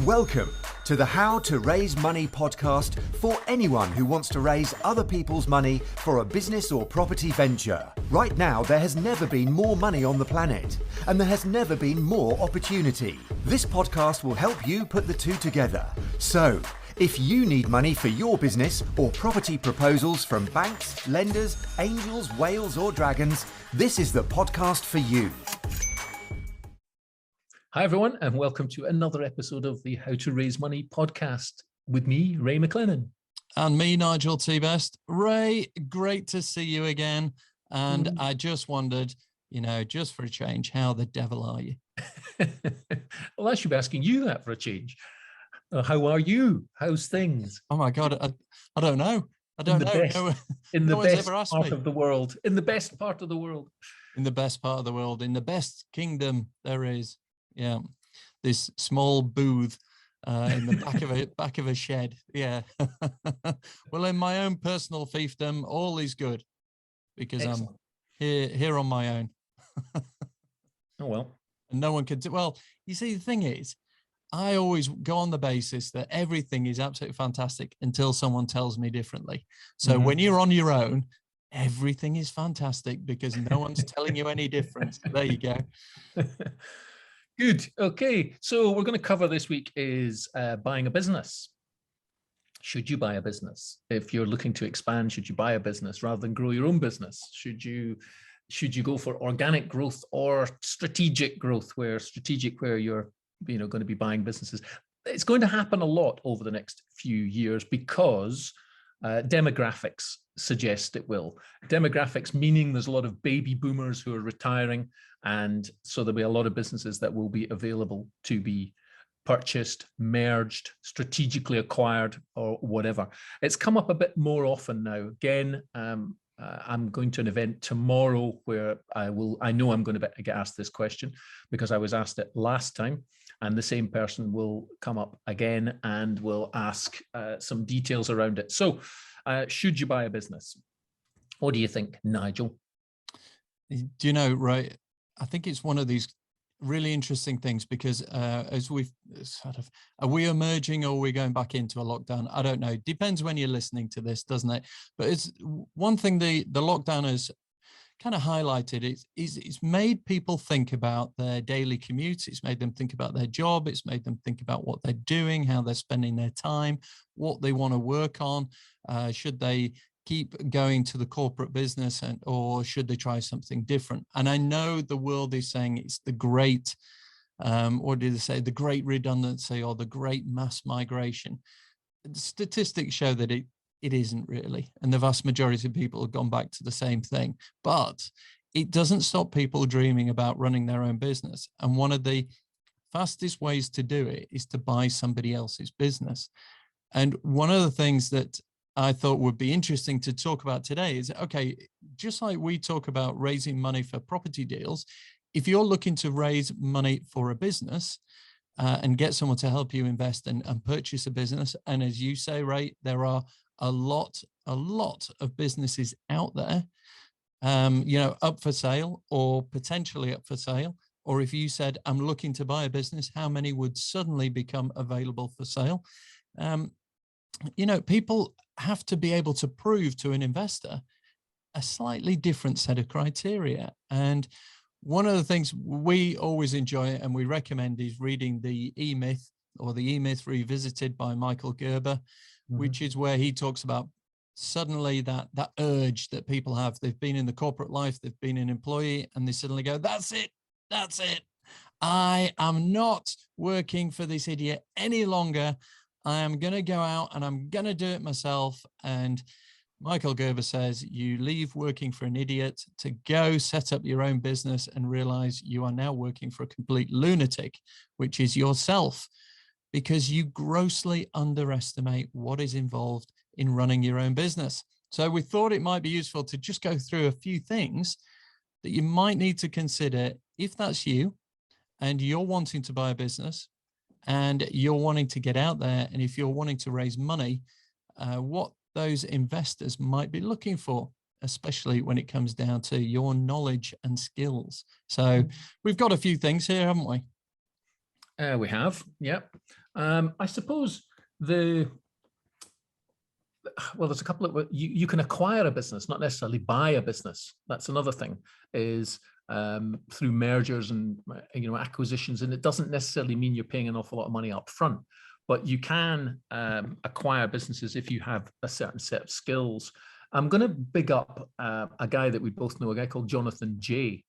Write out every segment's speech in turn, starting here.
Welcome to the How to Raise Money podcast for anyone who wants to raise other people's money for a business or property venture. Right now, there has never been more money on the planet, and there has never been more opportunity. This podcast will help you put the two together. So, if you need money for your business or property proposals from banks, lenders, angels, whales, or dragons, this is the podcast for you. Hi, everyone, and welcome to another episode of the How to Raise Money podcast with me, Ray McLennan. And me, Nigel T-Best. Ray, great to see you again. And I just wondered, just for a change, how the devil are you? Well, I should be asking you that for a change. How are you? How's things? Oh, my God. I don't know. I don't know. In the best part of the world. In the best part of the world. In the best part of the world. In the best kingdom there is. Yeah, this small booth in the back of a shed. Yeah. Well, in my own personal fiefdom, all is good because Excellent. I'm here on my own. Oh well. And no one can do well. You see, the thing is, I always go on the basis that everything is absolutely fantastic until someone tells me differently. So when you're on your own, everything is fantastic because no one's telling you any different. There you go. Good. Okay. So we're going to cover this week is buying a business. Should you buy a business? If you're looking to expand, should you buy a business rather than grow your own business? Should you go for organic growth or strategic growth, where you're going to be buying businesses? It's going to happen a lot over the next few years because demographics suggest it will. Demographics meaning there's a lot of baby boomers who are retiring, and so there'll be a lot of businesses that will be available to be purchased, merged, strategically acquired, or whatever. It's come up a bit more often now. Again, I'm going to an event tomorrow where I know I'm going to get asked this question because I was asked it last time, and the same person will come up again and will ask some details around it. So, should you buy a business? What do you think, Nigel? Do you know, right? I think it's one of these really interesting things because as we've are we emerging or are we going back into a lockdown? I don't know. Depends when you're listening to this, doesn't it? But it's one thing the lockdown has kind of highlighted it's made people think about their daily commute. It's made them think about their job. It's made them think about what they're doing, how they're spending their time, what they want to work on. Should they keep going to the corporate business or should they try something different? And I know the world is saying it's the great, what did they say? The great redundancy or the great mass migration. The statistics show that it isn't really. And the vast majority of people have gone back to the same thing, but it doesn't stop people dreaming about running their own business. And one of the fastest ways to do it is to buy somebody else's business. And one of the things that I thought would be interesting to talk about today is, okay, just like we talk about raising money for property deals, if you're looking to raise money for a business and get someone to help you invest and purchase a business, and as you say, Ray, there are a lot of businesses out there, up for sale or potentially up for sale. Or if you said, I'm looking to buy a business, how many would suddenly become available for sale? People have to be able to prove to an investor a slightly different set of criteria. And one of the things we always enjoy and we recommend is reading the E-Myth or the E-Myth Revisited by Michael Gerber, which is where he talks about suddenly that urge that people have. They've been in the corporate life, they've been an employee, and they suddenly go, that's it. I am not working for this idiot any longer. I am going to go out and I'm going to do it myself. And Michael Gerber says you leave working for an idiot to go set up your own business and realize you are now working for a complete lunatic, which is yourself, because you grossly underestimate what is involved in running your own business. So we thought it might be useful to just go through a few things that you might need to consider if that's you and you're wanting to buy a business and you're wanting to get out there, and if you're wanting to raise money, what those investors might be looking for, especially when it comes down to your knowledge and skills. So we've got a few things here, haven't we? We have, yeah. I suppose there's a couple of, you can acquire a business, not necessarily buy a business. That's another thing, is through mergers and acquisitions, and it doesn't necessarily mean you're paying an awful lot of money up front, but you can acquire businesses if you have a certain set of skills. I'm going to big up a guy that we both know, a guy called Jonathan Jay.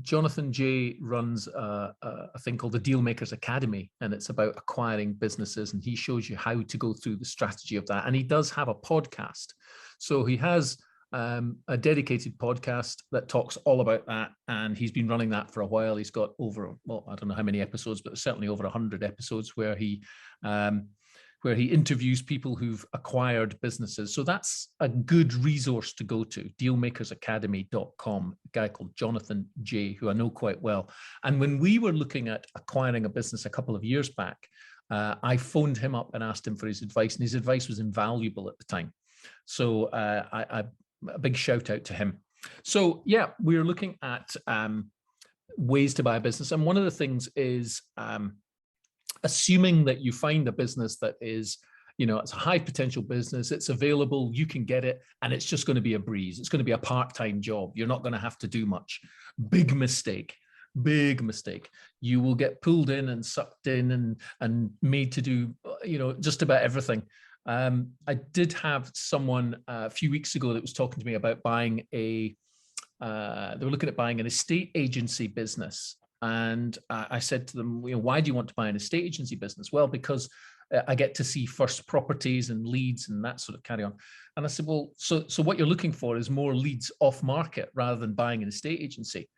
Jonathan Jay runs a thing called the Dealmakers Academy, and it's about acquiring businesses, and he shows you how to go through the strategy of that. And he does have a podcast. So he has a dedicated podcast that talks all about that, and he's been running that for a while. He's got over, well, I don't know how many episodes, but certainly over 100 episodes where he interviews people who've acquired businesses. So that's a good resource to go to, dealmakersacademy.com, a guy called Jonathan Jay, who I know quite well. And when we were looking at acquiring a business a couple of years back, I phoned him up and asked him for his advice, and his advice was invaluable at the time. So a big shout out to him. So yeah, we're looking at ways to buy a business. And one of the things is, assuming that you find a business that is, it's a high potential business, it's available, you can get it, and it's just going to be a breeze. It's going to be a part-time job. You're not going to have to do much. Big mistake. You will get pulled in and sucked in and made to do, just about everything. I did have someone a few weeks ago that was talking to me about buying they were looking at buying an estate agency business. And I said to them, why do you want to buy an estate agency business? Well, because I get to see first properties and leads and that sort of carry on. And I said, well, so what you're looking for is more leads off market rather than buying an estate agency.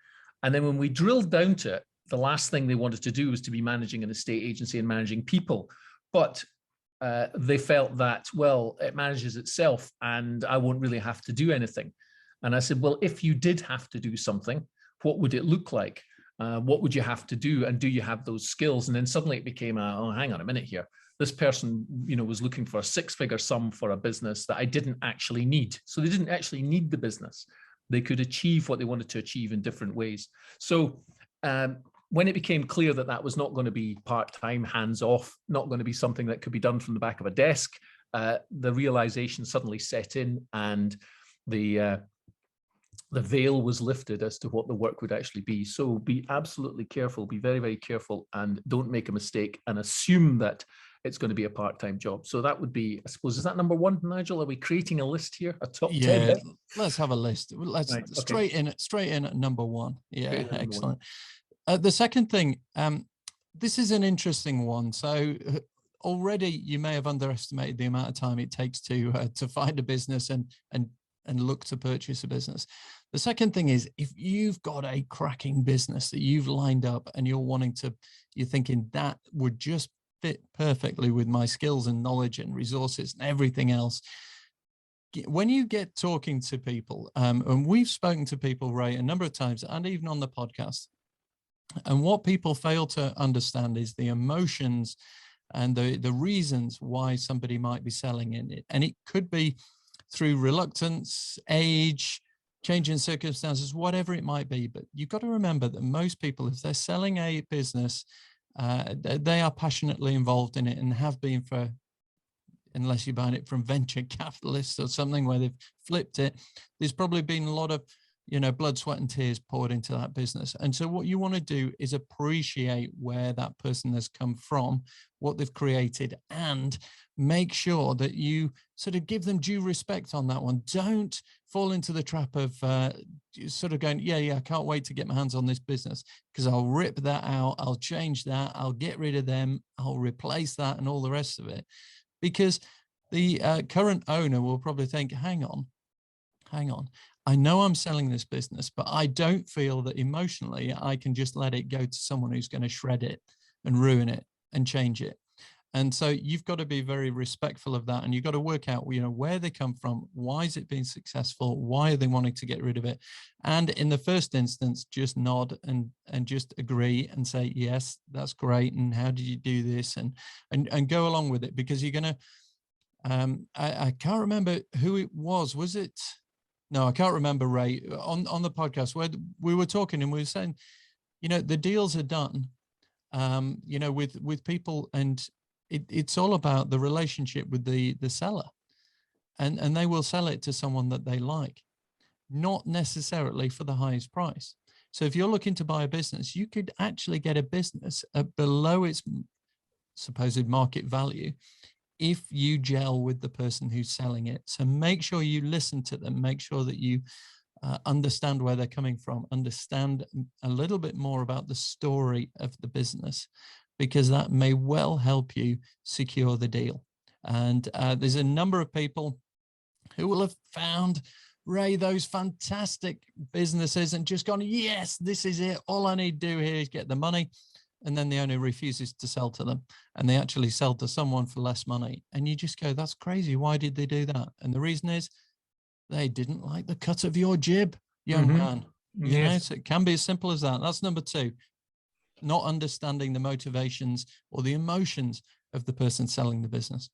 And then when we drilled down to it, the last thing they wanted to do was to be managing an estate agency and managing people. But they felt that, well, it manages itself and I won't really have to do anything. And I said, well, if you did have to do something, what would it look like? What would you have to do? And do you have those skills? And then suddenly it became, oh, hang on a minute here. This person, was looking for a six-figure sum for a business that I didn't actually need. So they didn't actually need the business. They could achieve what they wanted to achieve in different ways. So when it became clear that that was not going to be part-time, hands-off, not going to be something that could be done from the back of a desk, the realization suddenly set in, and the veil was lifted as to what the work would actually be. So be absolutely careful, be very, very careful, and don't make a mistake and assume that it's going to be a part-time job. So that would be, I suppose, is that number one, Nigel? Are we creating a list here, a top 10? Yeah, let's have a list. Let's right, straight in at number one. Yeah, excellent. One. The second thing, this is an interesting one. So already you may have underestimated the amount of time it takes to find a business and look to purchase a business. The second thing is, if you've got a cracking business that you've lined up and you're thinking that would just fit perfectly with my skills and knowledge and resources and everything else. When you get talking to people, and we've spoken to people, Ray, a number of times, and even on the podcast, and what people fail to understand is the emotions and the reasons why somebody might be selling in it. And it could be through reluctance, age, change in circumstances, whatever it might be. But you've got to remember that most people, if they're selling a business, they are passionately involved in it and have been for, unless you're buying it from venture capitalists or something where they've flipped it, there's probably been a lot of, blood, sweat and tears poured into that business. And so what you want to do is appreciate where that person has come from, what they've created, and make sure that you sort of give them due respect on that one. Don't fall into the trap of sort of going, yeah, I can't wait to get my hands on this business because I'll rip that out, I'll change that, I'll get rid of them, I'll replace that and all the rest of it. Because the current owner will probably think, hang on, I know I'm selling this business, but I don't feel that emotionally I can just let it go to someone who's going to shred it and ruin it and change it. And so you've got to be very respectful of that. And you've got to work out, where they come from. Why is it being successful? Why are they wanting to get rid of it? And in the first instance, just nod and just agree and say, yes, that's great. And how did you do this? And go along with it, because you're going to, I can't remember who it was. Was it? No, I can't remember, Ray, on the podcast where we were talking and we were saying, the deals are done. with people, and it's all about the relationship with the seller, and they will sell it to someone that they like, not necessarily for the highest price. So if you're looking to buy a business, you could actually get a business below its supposed market value if you gel with the person who's selling it. So make sure you listen to them, make sure that you understand where they're coming from, understand a little bit more about the story of the business, because that may well help you secure the deal. And there's a number of people who will have found, Ray, those fantastic businesses and just gone, yes, this is it. All I need to do here is get the money. And then the owner refuses to sell to them, and they actually sell to someone for less money. And you just go, that's crazy. Why did they do that? And the reason is they didn't like the cut of your jib, young man. You know, so it can be as simple as that. That's number two, not understanding the motivations or the emotions of the person selling the business.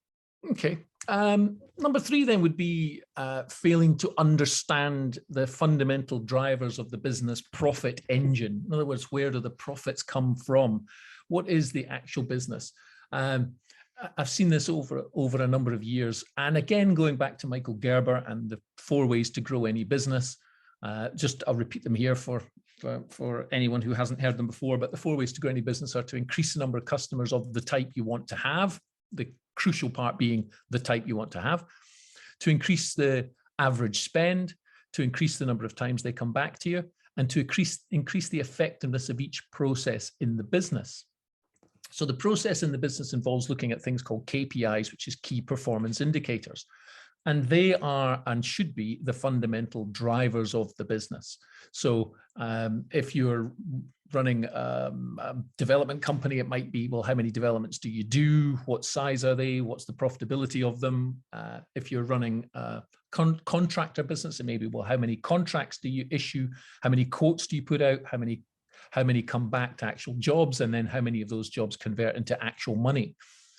Okay. Number three then would be failing to understand the fundamental drivers of the business profit engine. In other words, where do the profits come from? What is the actual business? I've seen this over a number of years. And again, going back to Michael Gerber and the 4 ways to grow any business, I'll repeat them here for anyone who hasn't heard them before, but the 4 ways to grow any business are to increase the number of customers of the type you want to have, the crucial part being the type you want to have, to increase the average spend, to increase the number of times they come back to you, and to increase the effectiveness of each process in the business. So the process in the business involves looking at things called KPIs, which is key performance indicators. And they are and should be the fundamental drivers of the business. So if you're running a development company, it might be, well, how many developments do you do? What size are they? What's the profitability of them? If you're running a contractor business, it may be, well, how many contracts do you issue? How many quotes do you put out? How many come back to actual jobs? And then how many of those jobs convert into actual money?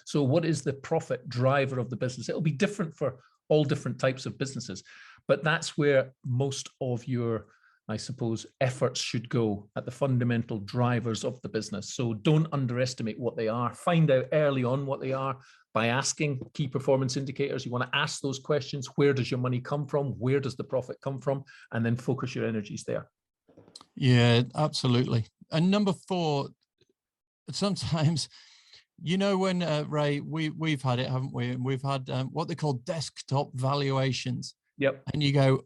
So what is the profit driver of the business? It'll be different for all different types of businesses, but that's where most of your, I suppose, efforts should go, at the fundamental drivers of the business. So don't underestimate what they are. Find out early on what they are by asking key performance indicators. You want to ask those questions. Where does your money come from? Where does the profit come from? And then focus your energies there. Yeah, absolutely. And number 4, sometimes, you know, when Ray, we've had it, haven't we? And we've had what they call desktop valuations. Yep. And you go,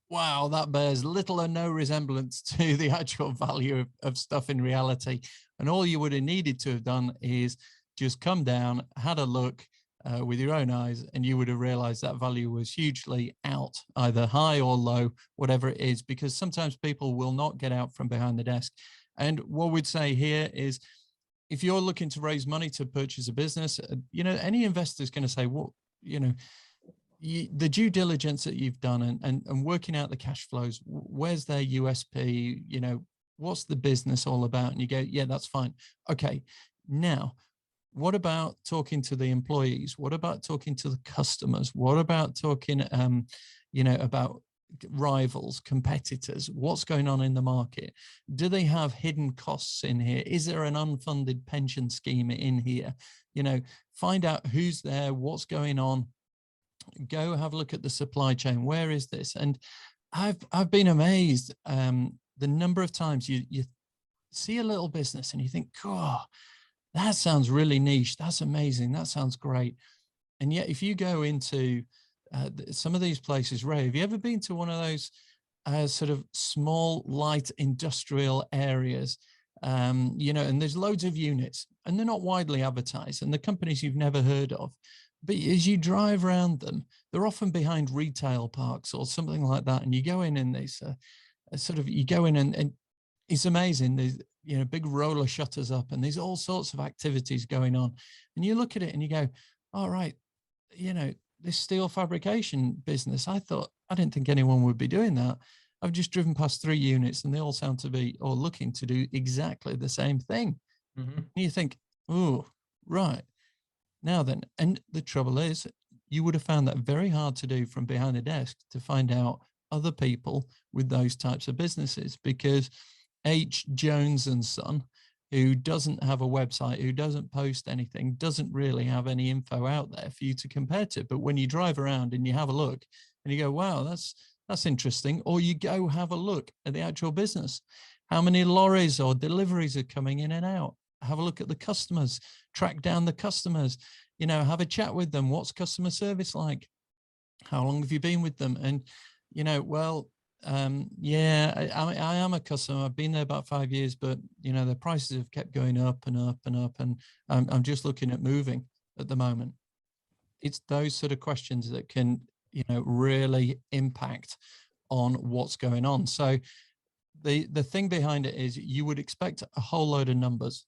wow, that bears little or no resemblance to the actual value of stuff in reality. And all you would have needed to have done is just come down, had a look with your own eyes, and you would have realized that value was hugely out, either high or low, whatever it is, because sometimes people will not get out from behind the desk. And what we'd say here is, if you're looking to raise money to purchase a business, you know, any investor is going to say, well, you know, the due diligence that you've done and working out the cash flows, where's their USP, you know, what's the business all about? And you go, yeah, that's fine. Okay. Now, what about talking to the employees? What about talking to the customers? What about talking, you know, about rivals, competitors? What's going on in the market? Do they have hidden costs in here? Is there an unfunded pension scheme in here? You know, find out who's there, what's going on. Go have a look at the supply chain. Where is this? And I've been amazed the number of times you see a little business and you think, oh, that sounds really niche. That's amazing. That sounds great. And yet, if you go into some of these places, Ray, have you ever been to one of those sort of small, light industrial areas? You know, and there's loads of units and they're not widely advertised, and the companies you've never heard of. But as you drive around them, they're often behind retail parks or something like that. And you go in and there's you go in and it's amazing. There's, you know, big roller shutters up and there's all sorts of activities going on. And you look at it and you go, all right, you know, this steel fabrication business, I didn't think anyone would be doing that. I've just driven past 3 units and they all sound to be, or looking to do exactly the same thing. Mm-hmm. And you think, oh, right. Now then, and the trouble is, you would have found that very hard to do from behind a desk, to find out other people with those types of businesses, because H. Jones and Son who doesn't have a website, who doesn't post anything, doesn't really have any info out there for you to compare to. But when you drive around and you have a look and you go, wow, that's interesting. Or you go have a look at the actual business. How many lorries or deliveries are coming in and out? Have a look at the customers, track down the customers, have a chat with them. What's customer service like? How long have you been with them? And, I am a customer. I've been there about 5 years, but, the prices have kept going up and up and up. And I'm just looking at moving at the moment. It's those sort of questions that can, really impact on what's going on. So the thing behind it is you would expect a whole load of numbers,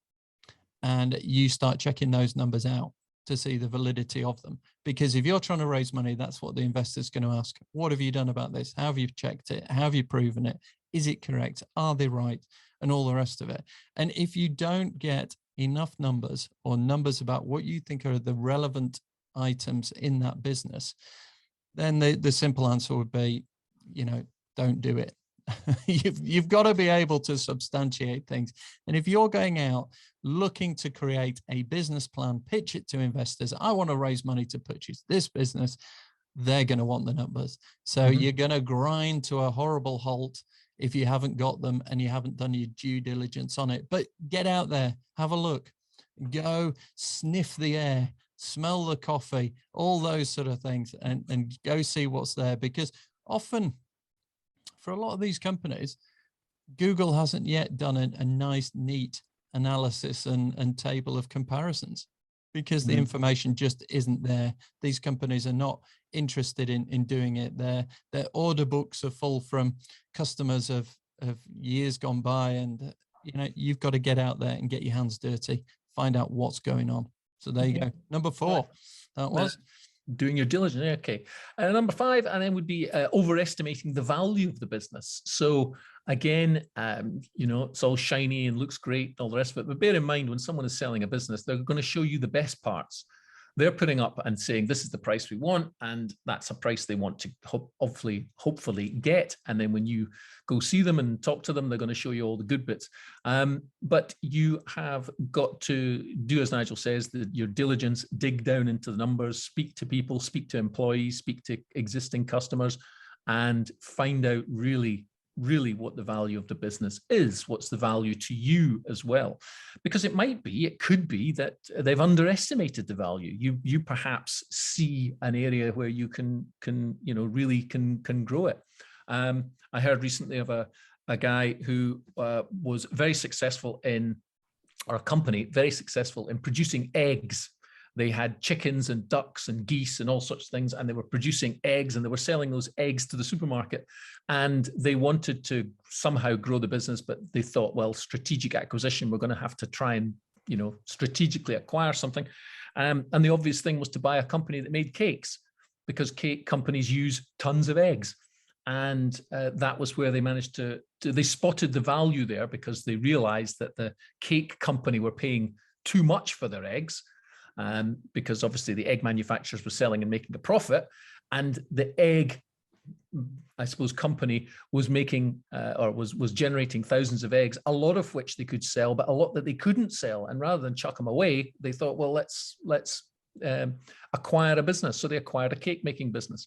and you start checking those numbers out to see the validity of them. Because if you're trying to raise money, that's what the investor's going to ask. What have you done about this? How have you checked it? How have you proven it? Is it correct? Are they right? And all the rest of it. And if you don't get enough numbers, or numbers about what you think are the relevant items in that business, then the simple answer would be, don't do it. You've got to be able to substantiate things. And if you're going out looking to create a business plan, pitch it to investors, I want to raise money to purchase this business, they're going to want the numbers. So you're going to grind to a horrible halt if you haven't got them and you haven't done your due diligence on it. But get out there, have a look, go sniff the air, smell the coffee, all those sort of things, and go see what's there. Because often, for a lot of these companies, Google hasn't yet done a nice, neat analysis and table of comparisons, because the information just isn't there. These companies are not interested in doing it. Their order books are full from customers of years gone by, and you've got to get out there and get your hands dirty, find out what's going on. So there you go. Number 4, that was. Doing your diligence. Okay. Number 5, and then would be overestimating the value of the business. So again, it's all shiny and looks great and all the rest of it. But bear in mind, when someone is selling a business, they're going to show you the best parts. They're putting up and saying, this is the price we want, and that's a price they want to hopefully get. And then when you go see them and talk to them, they're going to show you all the good bits. But you have got to do, as Nigel says, your diligence, dig down into the numbers, speak to people, speak to employees, speak to existing customers, and find out really what the value of the business is. What's the value to you as well? Because it could be that they've underestimated the value. You perhaps see an area where you can really grow it. I heard recently of a guy who was very successful or a company very successful in producing eggs. They had chickens and ducks and geese and all such things, and they were producing eggs, and they were selling those eggs to the supermarket. And they wanted to somehow grow the business, but they thought, well, strategic acquisition, we're going to have to try and, strategically acquire something. And the obvious thing was to buy a company that made cakes, because cake companies use tons of eggs. And that was where they managed they spotted the value there, because they realized that the cake company were paying too much for their eggs. Because obviously the egg manufacturers were selling and making a profit, and the egg, I suppose, company was making was generating thousands of eggs, a lot of which they could sell, but a lot that they couldn't sell. And rather than chuck them away, they thought, well, let's acquire a business. So they acquired a cake making business,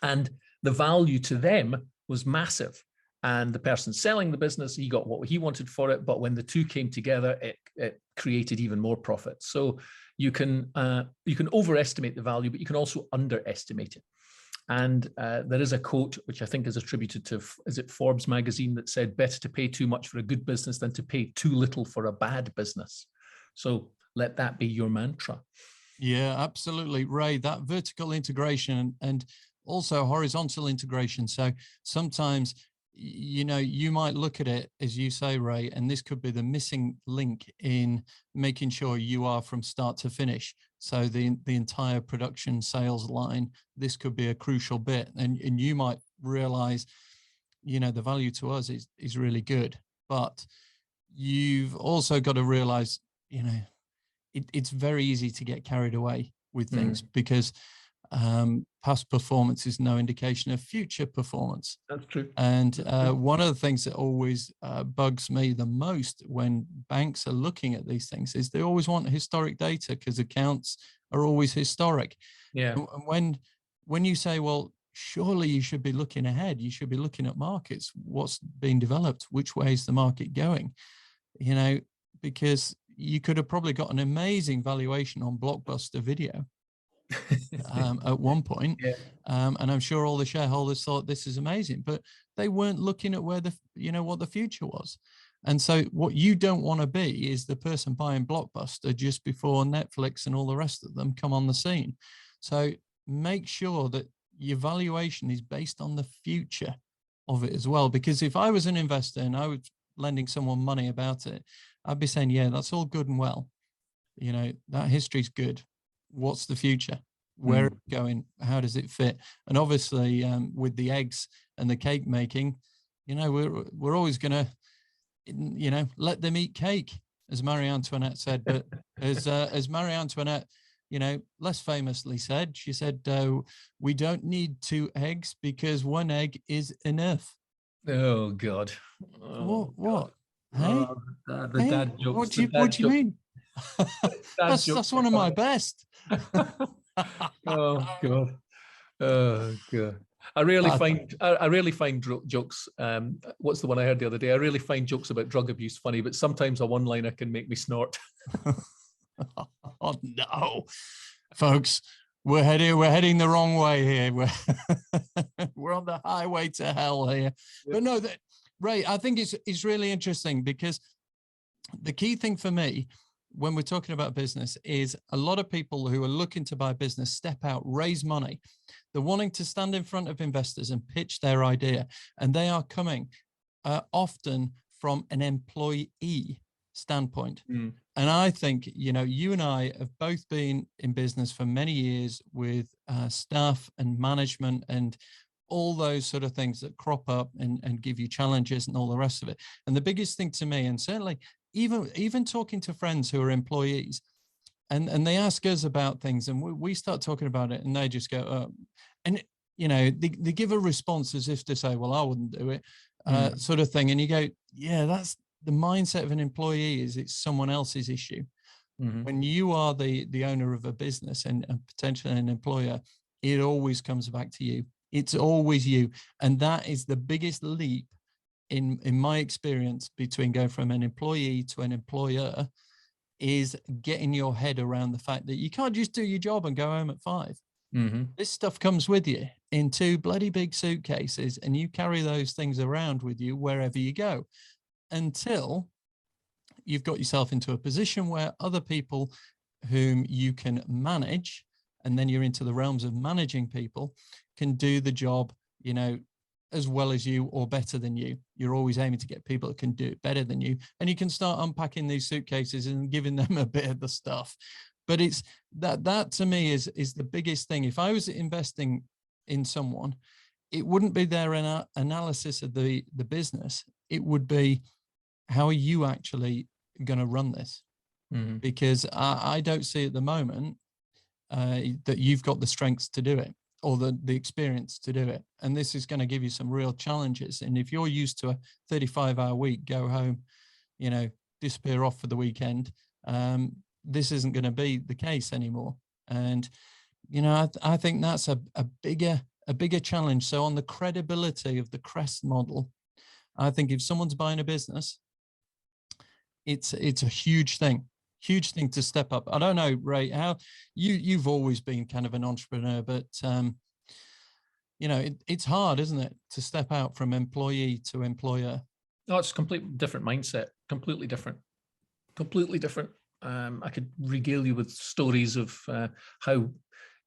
and the value to them was massive. And the person selling the business, he got what he wanted for it. But when the two came together, it created even more profit. So you can overestimate the value, but you can also underestimate it. And there is a quote, which I think is attributed to, is it Forbes magazine, that said, better to pay too much for a good business than to pay too little for a bad business. So let that be your mantra. Yeah, absolutely, Ray. That vertical integration and also horizontal integration. So sometimes, you might look at it, as you say, Ray, and this could be the missing link in making sure you are from start to finish. So the entire production sales line, this could be a crucial bit. And you might realize, the value to us is really good, but you've also got to realize, it's very easy to get carried away with things, because past performance is no indication of future performance. That's true. And one of the things that always bugs me the most when banks are looking at these things is they always want historic data, because accounts are always historic. Yeah. And when you say, well, surely you should be looking ahead, you should be looking at markets, what's being developed, which way is the market going, because you could have probably got an amazing valuation on Blockbuster Video at one point. Yeah. And I'm sure all the shareholders thought this is amazing, but they weren't looking at where what the future was. And so what you don't want to be is the person buying Blockbuster just before Netflix and all the rest of them come on the scene. So make sure that your valuation is based on the future of it as well. Because if I was an investor and I was lending someone money about it, I'd be saying, yeah, that's all good and well. That history's good. What's the future? Where are we going? How does it fit? And obviously, with the eggs and the cake making, we're always going to, let them eat cake, as Marie Antoinette said. But as Marie Antoinette, less famously said, she said, we don't need 2 eggs because 1 egg is enough. Oh God. Oh, what? God. Hey, the dad jokes. What do you mean? That's one of my best. Oh God. Oh God. I really find jokes. What's the one I heard the other day? I really find jokes about drug abuse funny, but sometimes a one-liner can make me snort. Oh no, folks, we're heading the wrong way here. We're on the highway to hell here. Yep. But no, Ray, I think it's really interesting, because the key thing for me when we're talking about business is a lot of people who are looking to buy business step out, raise money. They're wanting to stand in front of investors and pitch their idea, and they are coming often from an employee standpoint. And I think, you and I have both been in business for many years with staff and management and all those sort of things that crop up and give you challenges and all the rest of it. And the biggest thing to me, and certainly even talking to friends who are employees, and they ask us about things, and we start talking about it, and they just go, oh. And they give a response as if to say, well, I wouldn't do it, sort of thing. And you go, yeah, that's the mindset of an employee, is it's someone else's issue. When you are the owner of a business and potentially an employer, it always comes back to you. It's always you. And that is the biggest leap in my experience between going from an employee to an employer, is getting your head around the fact that you can't just do your job and go home at 5. This stuff comes with you in 2 bloody big suitcases, and you carry those things around with you wherever you go, until you've got yourself into a position where other people whom you can manage, and then you're into the realms of managing people, can do the job, as well as you or better than you. You're always aiming to get people that can do it better than you, and you can start unpacking these suitcases and giving them a bit of the stuff. But it's that to me is the biggest thing. If I was investing in someone, it wouldn't be their analysis of the business. It would be, how are you actually going to run this? Because I don't see at the moment that you've got the strengths to do it, or the experience to do it. And this is going to give you some real challenges. And if you're used to a 35-hour week, go home, disappear off for the weekend, this isn't going to be the case anymore. And, I think that's a bigger challenge. So on the credibility of the Crest model, I think if someone's buying a business, it's a huge thing to step up. I don't know, Ray, how you've always been kind of an entrepreneur, but it's hard, isn't it, to step out from employee to employer? No, it's a completely different mindset. Completely different. I could regale you with stories of how,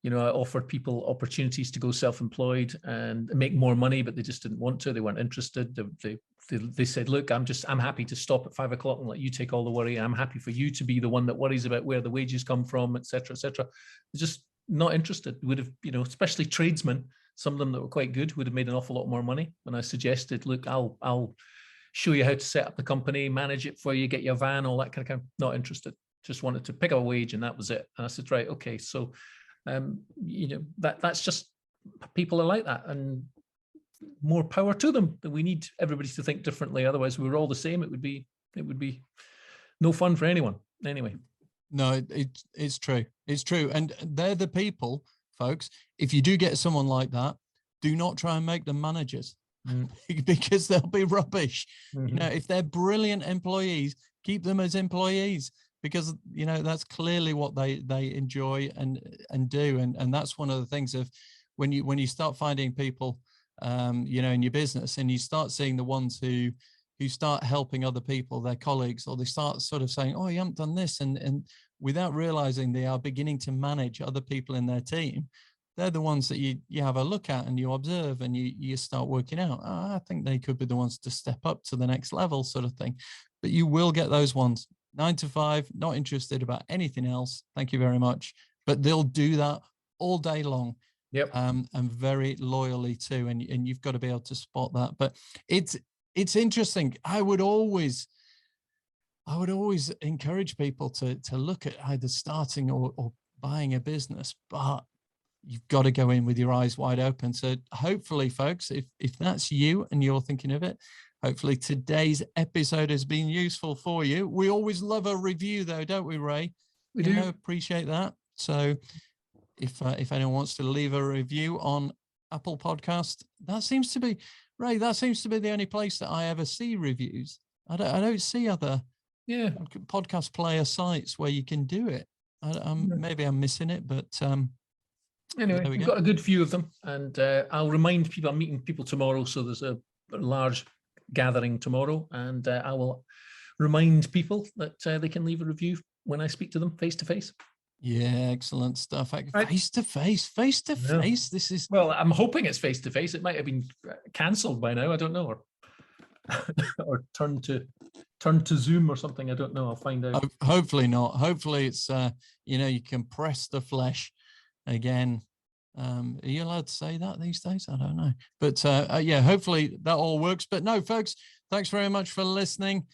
I offered people opportunities to go self-employed and make more money, but they just didn't want to. They weren't interested. They said, look, I'm happy to stop at 5 o'clock and let you take all the worry. I'm happy for you to be the one that worries about where the wages come from, et cetera, et cetera. They're just not interested. Would have, especially tradesmen, some of them that were quite good, would have made an awful lot more money. When I suggested, look, I'll show you how to set up the company, manage it for you, get your van, all that kind of, not interested. Just wanted to pick up a wage, and that was it. And I said, right, okay. So That's just, people are like that, and more power to them. We need everybody to think differently. Otherwise, we were all the same. It would be no fun for anyone. Anyway. No, it's true. It's true. And they're the people, folks. If you do get someone like that, do not try and make them managers because they'll be rubbish. Mm-hmm. If they're brilliant employees, keep them as employees, because, that's clearly what they enjoy and do. And that's one of the things of when you start finding people, in your business, and you start seeing the ones who start helping other people, their colleagues, or they start sort of saying, oh, you haven't done this. And without realizing they are beginning to manage other people in their team, they're the ones that you have a look at and you observe, and you start working out, I think they could be the ones to step up to the next level, sort of thing. But you will get those ones, 9 to 5, not interested about anything else. Thank you very much. But they'll do that all day long. Yep. And very loyally too. And you've got to be able to spot that. But it's interesting. I would always encourage people to look at either starting or buying a business, but you've got to go in with your eyes wide open. So hopefully, folks, if that's you and you're thinking of it, hopefully today's episode has been useful for you. We always love a review though, don't we, Ray? We do. Appreciate that. So if anyone wants to leave a review on Apple Podcast, that seems to be the only place that I ever see reviews. I don't see other podcast player sites where you can do it. Maybe I'm missing it, but anyway, we've got a good few of them, and I'll remind people. I'm meeting people tomorrow, so there's a large gathering tomorrow, and I will remind people that they can leave a review when I speak to them face to face. Yeah, excellent stuff. Face to face. This is, well, I'm hoping it's face to face. It might have been cancelled by now. I don't know, or turned to Zoom or something. I don't know. I'll find out. Hopefully not. Hopefully it's you can press the flesh again. Are you allowed to say that these days? I don't know. But hopefully that all works. But no, folks, thanks very much for listening.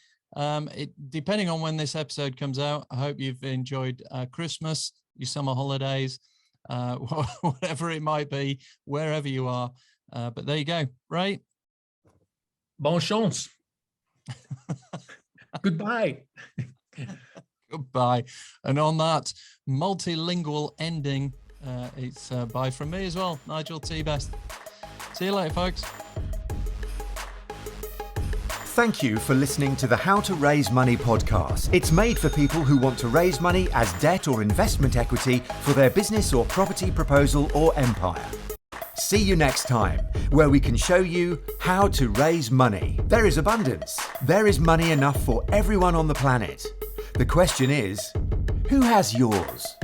Depending on when this episode comes out, I hope you've enjoyed Christmas, your summer holidays, whatever it might be, wherever you are. But there you go, right? Bon chance. Goodbye. Goodbye. And on that multilingual ending, it's bye from me as well, Nigel T. Best. See you later, folks. Thank you for listening to the How to Raise Money podcast. It's made for people who want to raise money as debt or investment equity for their business or property proposal or empire. See you next time, where we can show you how to raise money. There is abundance. There is money enough for everyone on the planet. The question is, who has yours?